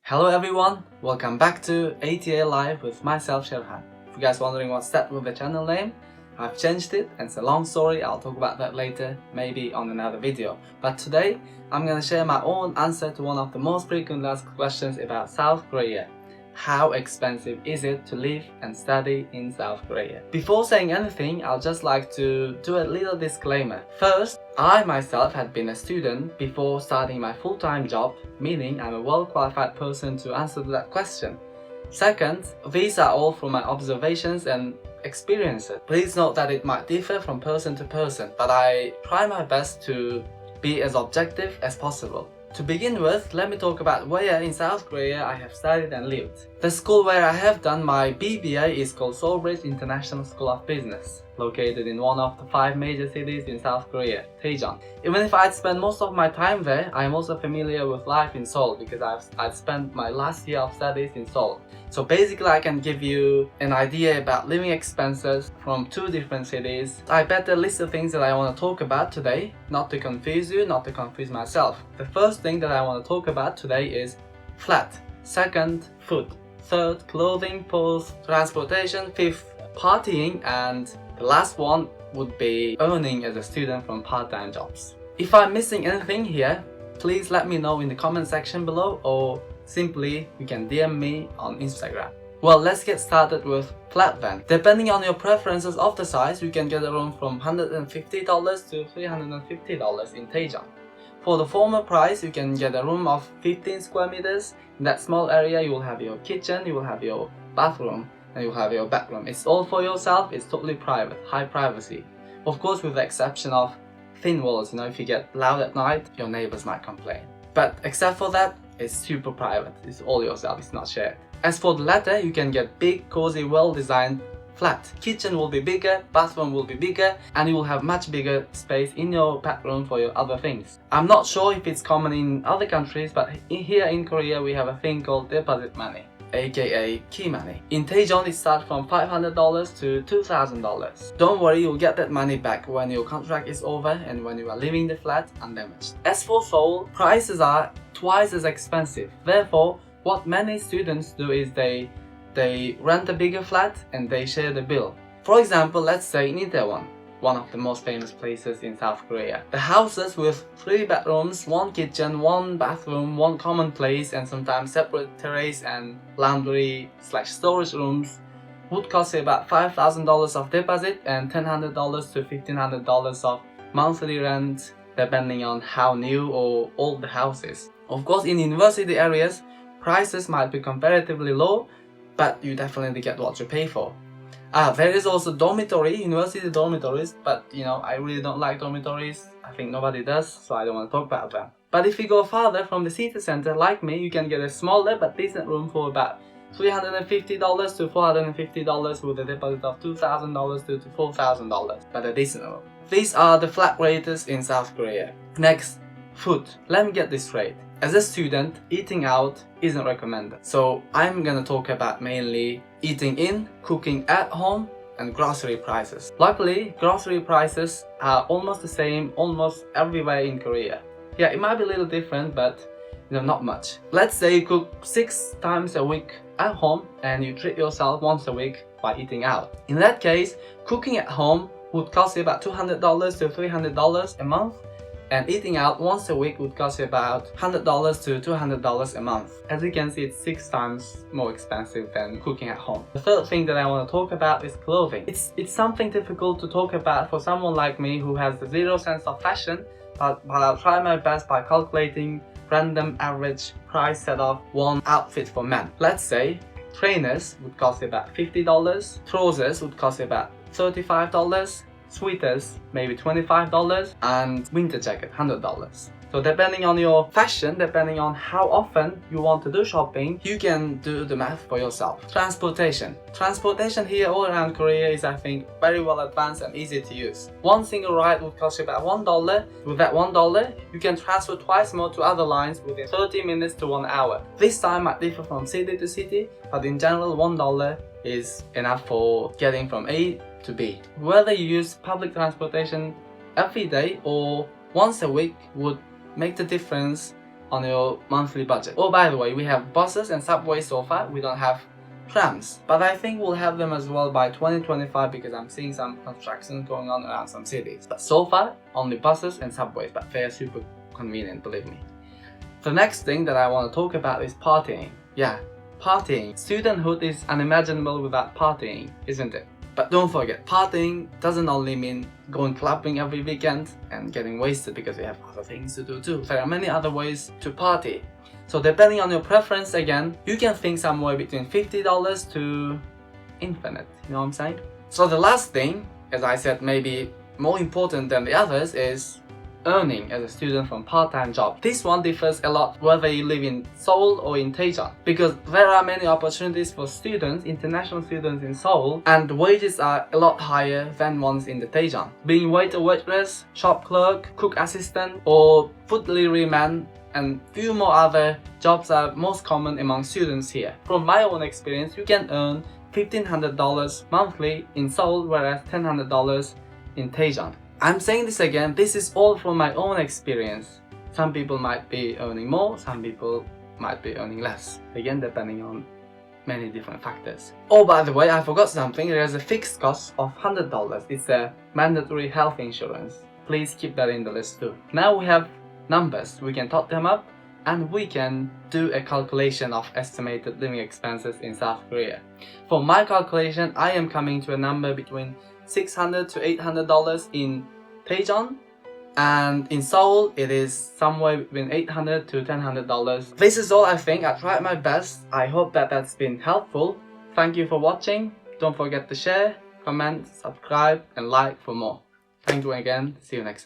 Hello everyone, welcome back to ATA Live with myself Sherhan. If you guys wondering what's that with the channel name, I've changed it and it's a long story. I'll talk about that later, maybe on another video. But today, I'm gonna share my own answer to one of the most frequently asked questions about South Korea. How expensive is it to live and study in South Korea? Before saying anything, I'll just like to do a little disclaimer. First, I myself had been a student before starting my full-time job, meaning I'm a well-qualified person to answer that question. Second, these are all from my observations and experiences. Please note that it might differ from person to person, but I try my best to be as objective as possible. To begin with, let me talk about where in South Korea I have studied and lived. The school where I have done my BBA is called Seoul Bridge International School of Business, located in one of the 5 major cities in South Korea, Daejeon. Even if I'd spent most of my time there, I'm also familiar with life in Seoul because I've spent my last year of studies in Seoul. So basically I can give you an idea about living expenses from 2 different cities. I better list the things that I want to talk about today, not to confuse you, not to confuse myself. The first thing that I want to talk about today is flat. Second, food. Third, clothing. Fourth, transportation. Fifth, partying. And the last one would be earning as a student from part-time jobs. If I'm missing anything here, please let me know in the comment section below, or simply you can DM me on Instagram. Well, let's get started with flat then. Depending on your preferences of the size, you can get a room from $150 to $350 in Daejeon. For the former price, you can get a room of 15 square meters. In that small area, you will have your kitchen, you will have your bathroom, and you will have your bedroom. It's all for yourself, it's totally private, high privacy. Of course, with the exception of thin walls, if you get loud at night, your neighbors might complain. But except for that, it's super private, it's all yourself, it's not shared. As for the latter, you can get big, cozy, well-designed flat. Kitchen will be bigger, bathroom will be bigger, and you will have much bigger space in your bedroom for your other things. I'm not sure if it's common in other countries, but here in Korea we have a thing called deposit money, aka key money. In Daejeon it starts from $500 to $2,000. Don't worry, you'll get that money back when your contract is over and when you are leaving the flat undamaged. As for Seoul, prices are twice as expensive. Therefore, what many students do is they rent a bigger flat and they share the bill. For example, let's say in Itaewon, one of the most famous places in South Korea. The houses with 3 bedrooms, 1 kitchen, 1 bathroom, 1 common place, and sometimes separate terrace and laundry/storage rooms would cost you about $5,000 of deposit and $1,000 to $1,500 of monthly rent, depending on how new or old the house is. Of course, in university areas, prices might be comparatively low, but you definitely get what you pay for. There is also university dormitories, but I really don't like dormitories. I think nobody does, so I don't want to talk about them. But if you go farther from the city center, like me, you can get a smaller but decent room for about $350 to $450 with a deposit of $2,000 to $4,000, but a decent room. These are the flat rates in South Korea. Next, food. Let me get this straight. As a student, eating out isn't recommended. So I'm gonna talk about mainly eating in, cooking at home, and grocery prices. Luckily, grocery prices are almost the same almost everywhere in Korea. Yeah, it might be a little different, but not much. Let's say you cook 6 times a week at home and you treat yourself once a week by eating out. In that case, cooking at home would cost you about $200 to $300 a month, and eating out once a week would cost you about $100 to $200 a month. As you can see, it's 6 times more expensive than cooking at home. The third thing that I want to talk about is clothing. It's something difficult to talk about for someone like me who has the zero sense of fashion, but I'll try my best by calculating random average price set of one outfit for men. Let's say trainers would cost you about $50, trousers would cost you about $35, sweaters maybe $25, and winter jacket $100. So depending on your fashion, depending on how often you want to do shopping, you can do the math for yourself. Transportation here all around Korea is, I think, very well advanced and easy to use. One single ride would cost you about $1. With that $1, you can transfer twice more to other lines within 30 minutes to 1 hour. This time might differ from city to city, but in general $1 is enough for getting from A to B. Whether you use public transportation every day or once a week would make the difference on your monthly budget. Oh, by the way, we have buses and subways so far. We don't have trams, but I think we'll have them as well by 2025 because I'm seeing some construction going on around some cities. But so far, only buses and subways, but they are super convenient, believe me. The next thing that I want to talk about is partying. Yeah, partying. Studenthood is unimaginable without partying, isn't it? But don't forget, partying doesn't only mean going clubbing every weekend and getting wasted because we have other things to do too. There are many other ways to party. So depending on your preference again, you can think somewhere between $50 to infinite, you know what I'm saying? So the last thing, as I said, maybe more important than the others, is earning as a student from part-time job. This one differs a lot whether you live in Seoul or in Daejeon, because there are many opportunities for students, international students in Seoul, and the wages are a lot higher than ones in the Daejeon. Being waiter, waitress, shop clerk, cook assistant, or food delivery man, and few more other jobs are most common among students here. From my own experience, you can earn $1,500 monthly in Seoul, whereas $1,000 in Daejeon. I'm saying this again, this is all from my own experience. Some people might be earning more, some people might be earning less. Again, depending on many different factors. Oh, by the way, I forgot something. There's a fixed cost of $100. It's a mandatory health insurance. Please keep that in the list too. Now we have numbers. We can tot them up and we can do a calculation of estimated living expenses in South Korea. For my calculation, I am coming to a number between $600 to $800 in Daejeon, and in Seoul it is somewhere between $800 to $1,000. This is all I think. I tried my best. I hope that that's been helpful. Thank you for watching. Don't forget to share, comment, subscribe and like for more. Thank you again. See you next week.